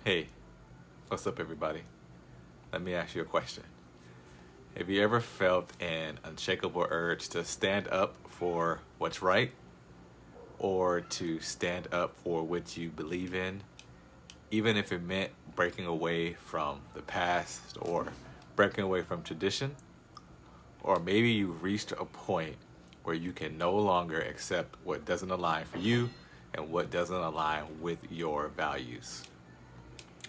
Hey, what's up, everybody? Let me ask you a question. Have you ever felt an unshakable urge to stand up for what's right or to stand up for what you believe in, even if it meant breaking away from the past or breaking away from tradition? Or maybe you've reached a point where you can no longer accept what doesn't align for you and what doesn't align with your values.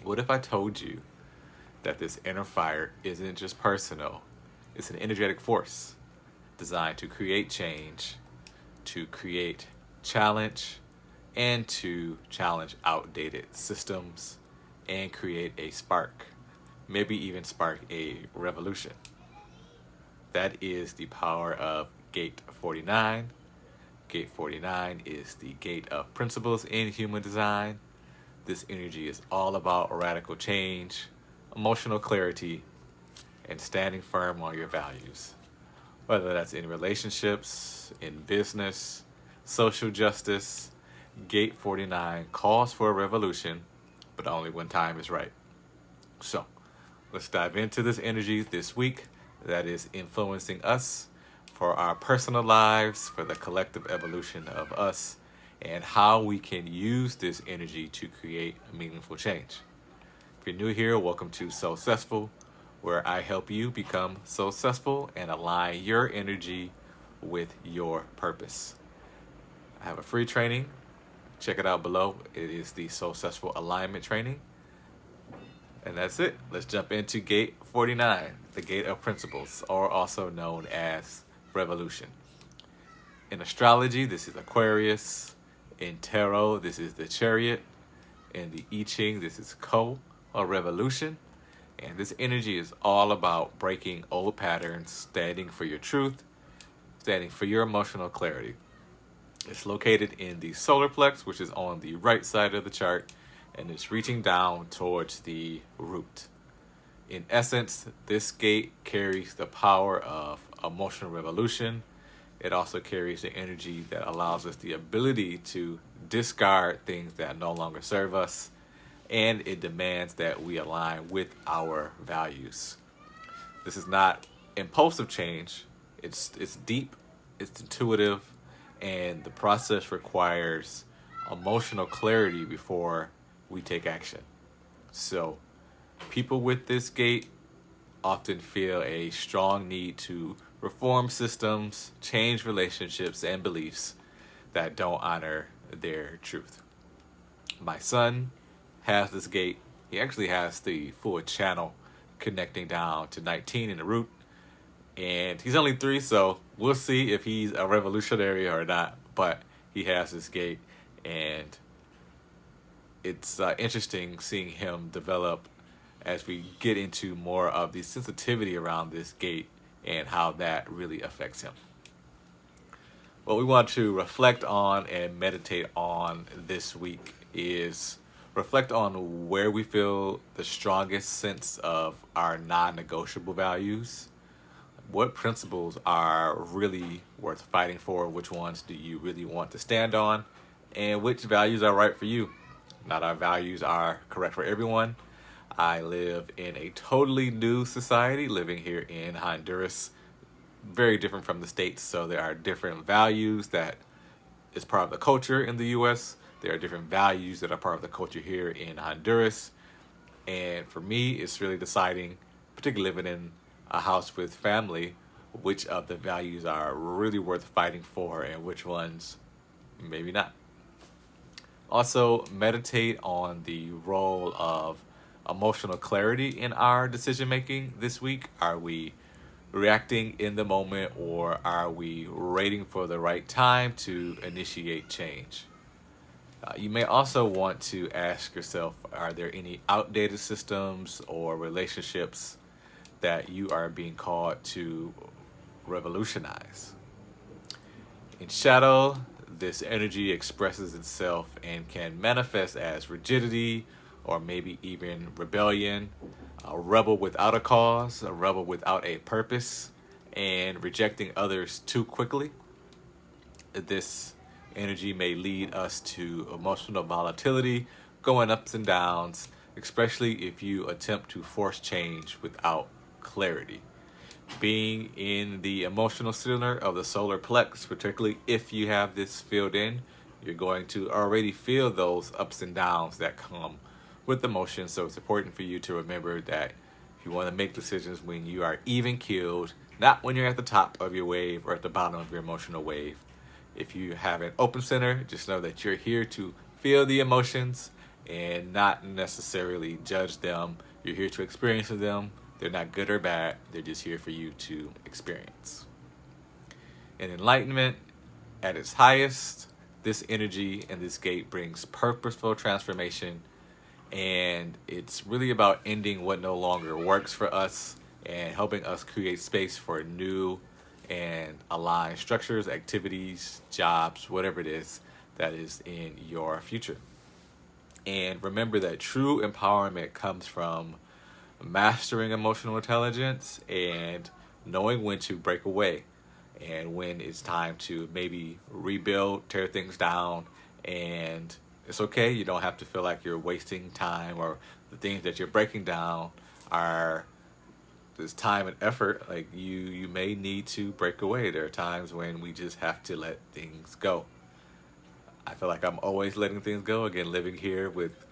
What if I told you that this inner fire isn't just personal, it's an energetic force designed to create change, to create challenge, and to challenge outdated systems and create a spark, maybe even spark a revolution? That is the power of Gate 49. Gate 49 is the gate of principles in human design. This energy is all about radical change, emotional clarity, and standing firm on your values. Whether that's in relationships, in business, social justice, Gate 49 calls for a revolution, but only when time is right. So, let's dive into this energy this week that is influencing us for our personal lives, for the collective evolution of us, and how we can use this energy to create meaningful change. If you're new here, welcome to Successful, where I help you become successful and align your energy with your purpose. I have a free training. Check it out below. It is the Successful Alignment Training. And that's it. Let's jump into Gate 49, the Gate of Principles, or also known as Revolution. In astrology, this is Aquarius. In tarot, this is the Chariot. In the I Ching, this is Ko, or Revolution. And this energy is all about breaking old patterns, standing for your truth, standing for your emotional clarity. It's located in the solar plex, which is on the right side of the chart, and it's reaching down towards the root. In essence, this gate carries the power of emotional revolution. It also carries the energy that allows us the ability to discard things that no longer serve us, and it demands that we align with our values. This is not impulsive change. It's deep, it's intuitive, and the process requires emotional clarity before we take action. So, people with this gate often feel a strong need to reform systems, change relationships and beliefs that don't honor their truth. My son has this gate. He actually has the full channel connecting down to 19 in the root. And he's only 3, so we'll see if he's a revolutionary or not. But he has this gate, and it's interesting seeing him develop as we get into more of the sensitivity around this gate and how that really affects him. What we want to reflect on and meditate on this week is reflect on where we feel the strongest sense of our non-negotiable values. What principles are really worth fighting for? Which ones do you really want to stand on? And which values are right for you? Not our values are correct for everyone. I live in a totally new society, living here in Honduras, very different from the States. So there are different values that is part of the culture in the U.S. There are different values that are part of the culture here in Honduras. And for me, it's really deciding, particularly living in a house with family, which of the values are really worth fighting for and which ones maybe not. Also, meditate on the role of emotional clarity in our decision making this week. Are we reacting in the moment, or are we waiting for the right time to initiate change? You may also want to ask yourself, are there any outdated systems or relationships that you are being called to revolutionize? In shadow, this energy expresses itself and can manifest as rigidity or maybe even rebellion, a rebel without a cause, a rebel without a purpose, and rejecting others too quickly. This energy may lead us to emotional volatility, going ups and downs, especially if you attempt to force change without clarity. Being in the emotional center of the solar plex, particularly if you have this filled in, you're going to already feel those ups and downs that come with emotion. So it's important for you to remember that if you want to make decisions when you are even keeled, not when you're at the top of your wave or at the bottom of your emotional wave. If you have an open center, just know that you're here to feel the emotions and not necessarily judge them. You're here to experience them. They're not good or bad. They're just here for you to experience. In enlightenment, at its highest, this energy and this gate brings purposeful transformation, and it's really about ending what no longer works for us and helping us create space for new and aligned structures, activities, jobs, whatever it is that is in your future. And remember that true empowerment comes from mastering emotional intelligence and knowing when to break away and when it's time to maybe rebuild, tear things down. And it's okay. You don't have to feel like you're wasting time, or the things that you're breaking down are this time and effort. Like you may need to break away. There are times when we just have to let things go. I feel like I'm always letting things go. Again, living here with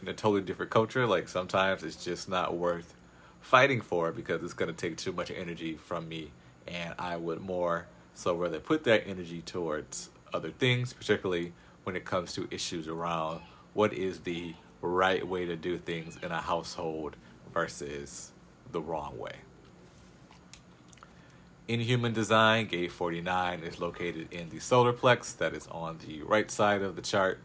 in a totally different culture, like sometimes it's just not worth fighting for because it's going to take too much energy from me, and I would more so rather put that energy towards other things, particularly when it comes to issues around what is the right way to do things in a household versus the wrong way. In human design, gate 49 is located in the solar plex, that is on the right side of the chart,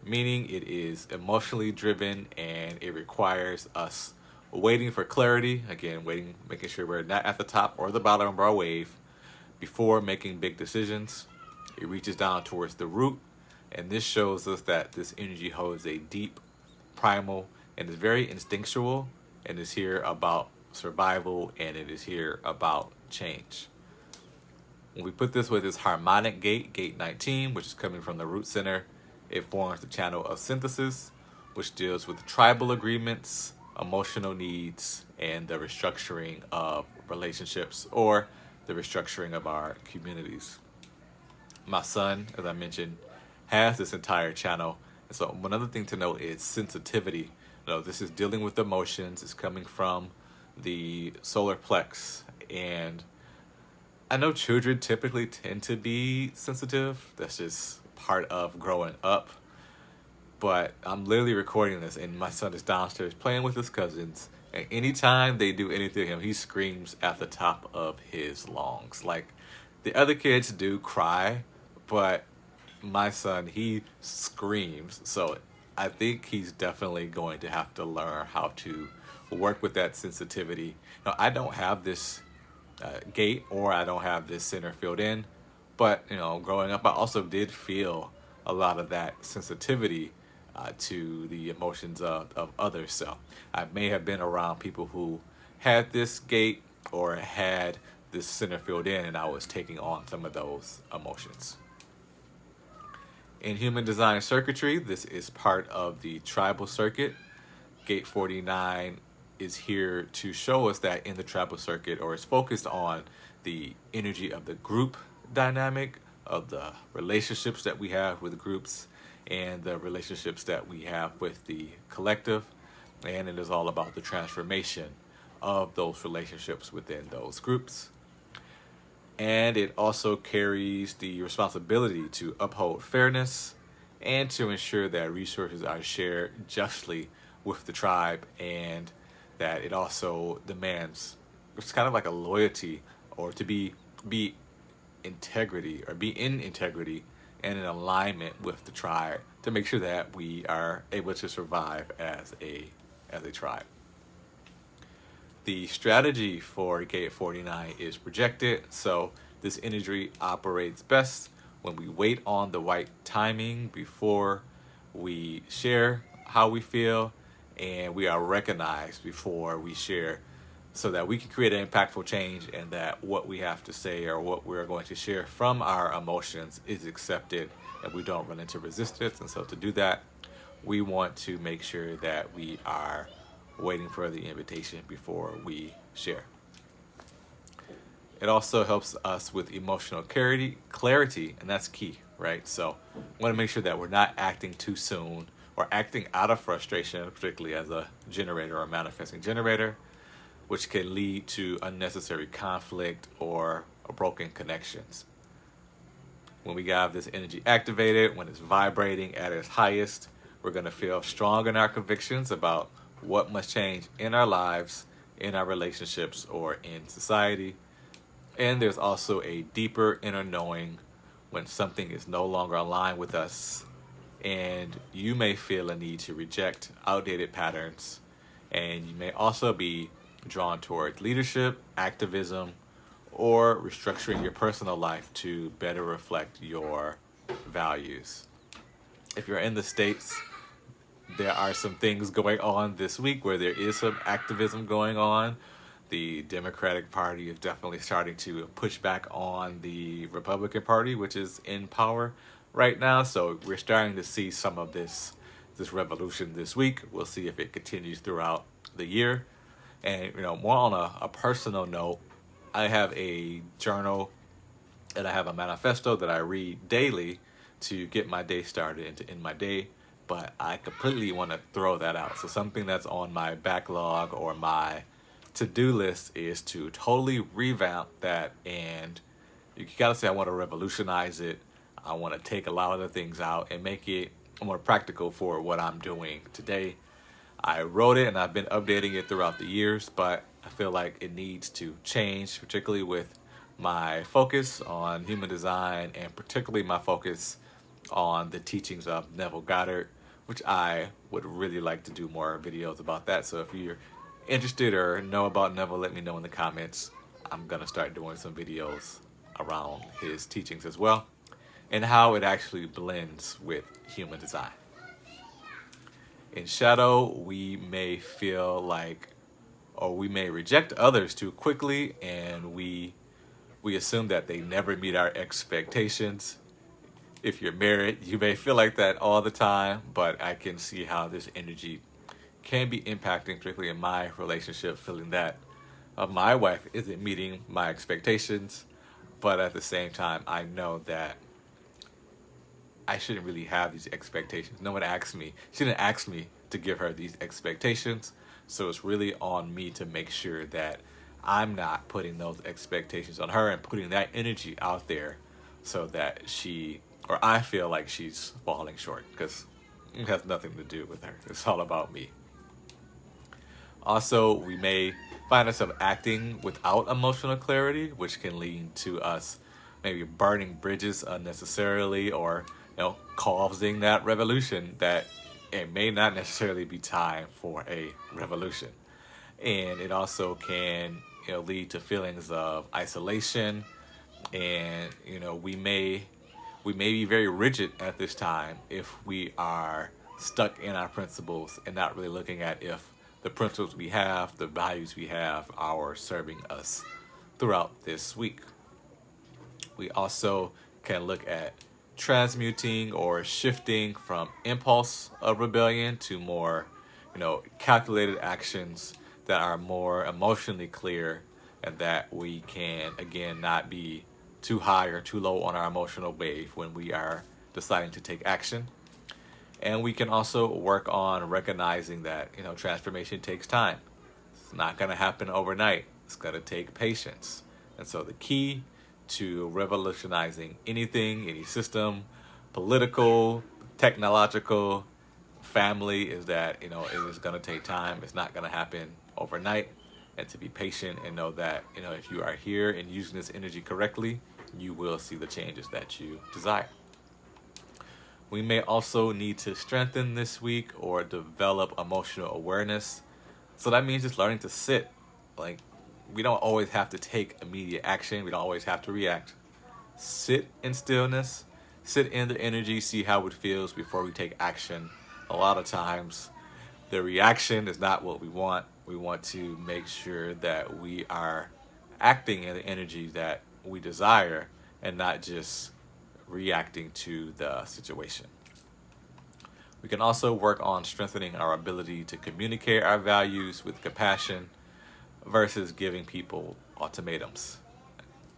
meaning it is emotionally driven and it requires us waiting for clarity. Again, making sure we're not at the top or the bottom of our wave before making big decisions. It reaches down towards the root, and this shows us that this energy holds a deep, primal, and is very instinctual, and is here about survival, and it is here about change. When we put this with its harmonic gate, gate 19, which is coming from the root center, it forms the channel of synthesis, which deals with tribal agreements, emotional needs, and the restructuring of relationships or the restructuring of our communities. My son, as I mentioned, has this entire channel. And so another thing to note is sensitivity. This is dealing with emotions. It's coming from the solar plex. And I know children typically tend to be sensitive. That's just part of growing up. But I'm literally recording this, and my son is downstairs playing with his cousins. And anytime they do anything to him, he screams at the top of his lungs. Like, the other kids do cry, but my son, he screams. So I think he's definitely going to have to learn how to work with that sensitivity. Now, I don't have this gate, or I don't have this center filled in, but growing up, I also did feel a lot of that sensitivity to the emotions of others. So I may have been around people who had this gate or had this center filled in, and I was taking on some of those emotions. In human design circuitry, this is part of the tribal circuit. Gate 49 is here to show us that in the tribal circuit, or is focused on the energy of the group dynamic, of the relationships that we have with groups, and the relationships that we have with the collective. And it is all about the transformation of those relationships within those groups. And it also carries the responsibility to uphold fairness and to ensure that resources are shared justly with the tribe, and that it also demands, it's kind of like a loyalty, or to be integrity, or be in integrity and in alignment with the tribe, to make sure that we are able to survive as a tribe. The strategy for gate 49 is projected. So this energy operates best when we wait on the right timing before we share how we feel, and we are recognized before we share, so that we can create an impactful change, and that what we have to say or what we're going to share from our emotions is accepted and we don't run into resistance. And so to do that, we want to make sure that we are waiting for the invitation before we share. It also helps us with emotional clarity, and that's key, right? So we want to make sure that we're not acting too soon or acting out of frustration, particularly as a generator or manifesting generator, which can lead to unnecessary conflict or broken connections. When we have this energy activated, when it's vibrating at its highest, we're going to feel strong in our convictions about what must change in our lives, in our relationships, or in society. And there's also a deeper inner knowing when something is no longer aligned with us, and you may feel a need to reject outdated patterns, and you may also be drawn toward leadership, activism, or restructuring your personal life to better reflect your values. If you're in the States, there are some things going on this week where there is some activism going on. The Democratic Party is definitely starting to push back on the Republican Party, which is in power right now. So we're starting to see some of this revolution this week. We'll see if it continues throughout the year. And more on a personal note, I have a journal and I have a manifesto that I read daily to get my day started and to end my day. But I completely want to throw that out. So something that's on my backlog or my to-do list is to totally revamp that, and you gotta say I want to revolutionize it. I want to take a lot of the things out and make it more practical for what I'm doing today. I wrote it and I've been updating it throughout the years, but I feel like it needs to change, particularly with my focus on human design and particularly my focus on the teachings of Neville Goddard, which I would really like to do more videos about that. So if you're interested or know about Neville, let me know in the comments. I'm gonna start doing some videos around his teachings as well and how it actually blends with human design. In shadow, we may feel like, or we may reject others too quickly, and we assume that they never meet our expectations. If you're married, you may feel like that all the time, but I can see how this energy can be impacting, particularly in my relationship, feeling that my wife isn't meeting my expectations, but at the same time, I know that I shouldn't really have these expectations. No one asked me, she didn't ask me to give her these expectations, so it's really on me to make sure that I'm not putting those expectations on her and putting that energy out there so that I feel like she's falling short, because it has nothing to do with her. It's all about me. Also, we may find ourselves acting without emotional clarity, which can lead to us maybe burning bridges unnecessarily, or causing that revolution that it may not necessarily be time for a revolution. And it also can lead to feelings of isolation, and we may be very rigid at this time if we are stuck in our principles and not really looking at if the principles we have, the values we have, are serving us throughout this week. We also can look at transmuting or shifting from impulse of rebellion to more, calculated actions that are more emotionally clear, and that we can, again, not be too high or too low on our emotional wave when we are deciding to take action. And we can also work on recognizing that, transformation takes time. It's not going to happen overnight. It's going to take patience. And so the key to revolutionizing anything, any system, political, technological, family, is that, it is going to take time. It's not going to happen overnight. And to be patient and know that, if you are here and using this energy correctly, you will see the changes that you desire. We may also need to strengthen this week or develop emotional awareness. So that means just learning to sit. Like, we don't always have to take immediate action. We don't always have to react. Sit in stillness, sit in the energy, see how it feels before we take action. A lot of times, the reaction is not what we want. We want to make sure that we are acting in the energy that we desire and not just reacting to the situation. We can also work on strengthening our ability to communicate our values with compassion versus giving people ultimatums.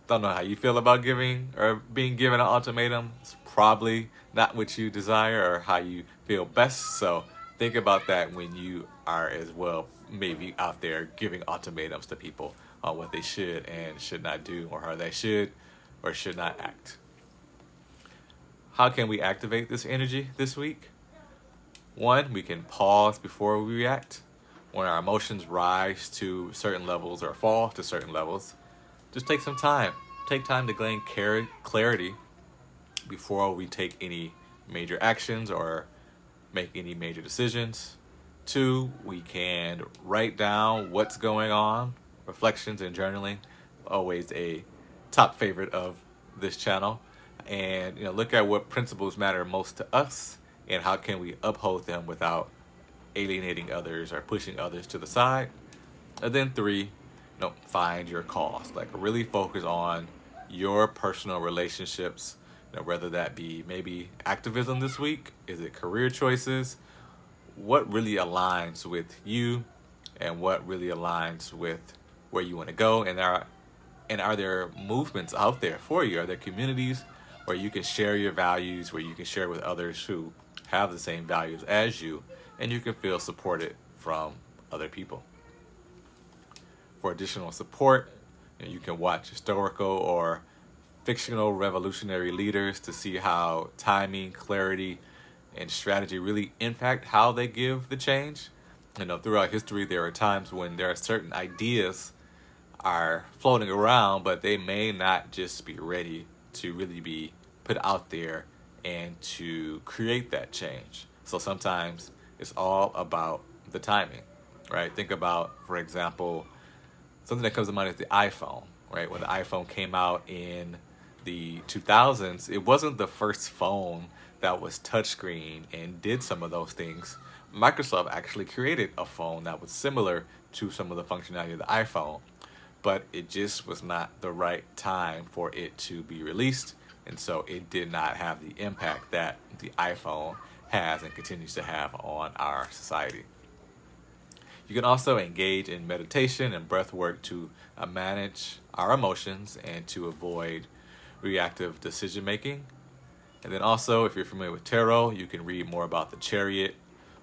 Don't know how you feel about giving or being given an ultimatum. It's probably not what you desire or how you feel best. So think about that when you are as well maybe out there giving ultimatums to people on what they should and should not do, or how they should or should not act. How can we activate this energy this week? One, we can pause before we react. When our emotions rise to certain levels or fall to certain levels, just take some time. Take time to gain clarity before we take any major actions or make any major decisions. Two, we can write down what's going on. Reflections and journaling, always a top favorite of this channel. And look at what principles matter most to us and how can we uphold them without alienating others or pushing others to the side. And then three, find your cause. Like really focus on your personal relationships, whether that be maybe activism this week, is it career choices, what really aligns with you and what really aligns with where you want to go, and are there movements out there for you? Are there communities where you can share your values, where you can share with others who have the same values as you, and you can feel supported from other people? For additional support, you can watch historical or fictional revolutionary leaders to see how timing, clarity, and strategy really impact how they give the change. Throughout history, there are times when there are certain ideas are floating around, but they may not just be ready to really be put out there and to create that change. So sometimes it's all about the timing, right? Think about, for example, something that comes to mind is the iPhone, right? When the iPhone came out in the 2000s, it wasn't the first phone that was touchscreen and did some of those things. Microsoft actually created a phone that was similar to some of the functionality of the iPhone, but it just was not the right time for it to be released, and so it did not have the impact that the iPhone has and continues to have on our society. You can also engage in meditation and breath work to manage our emotions and to avoid reactive decision making. And then also, if you're familiar with tarot, you can read more about the Chariot,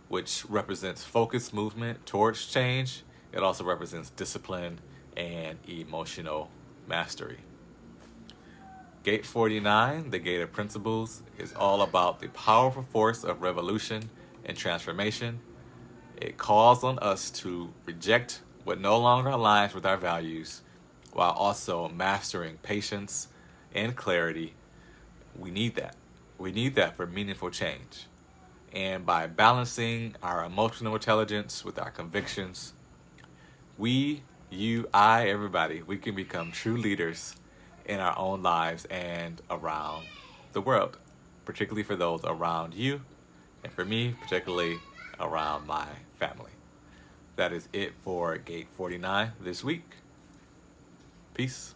which represents focused movement towards change. It also represents discipline and emotional mastery. Gate 49, the Gate of Principles, is all about the powerful force of revolution and transformation. It calls on us to reject what no longer aligns with our values while also mastering patience and clarity. We need that. We need that for meaningful change. And by balancing our emotional intelligence with our convictions, we, you, I, everybody, we can become true leaders in our own lives and around the world, particularly for those around you, and for me, particularly around my family. That is it for Gate 49 this week. Peace.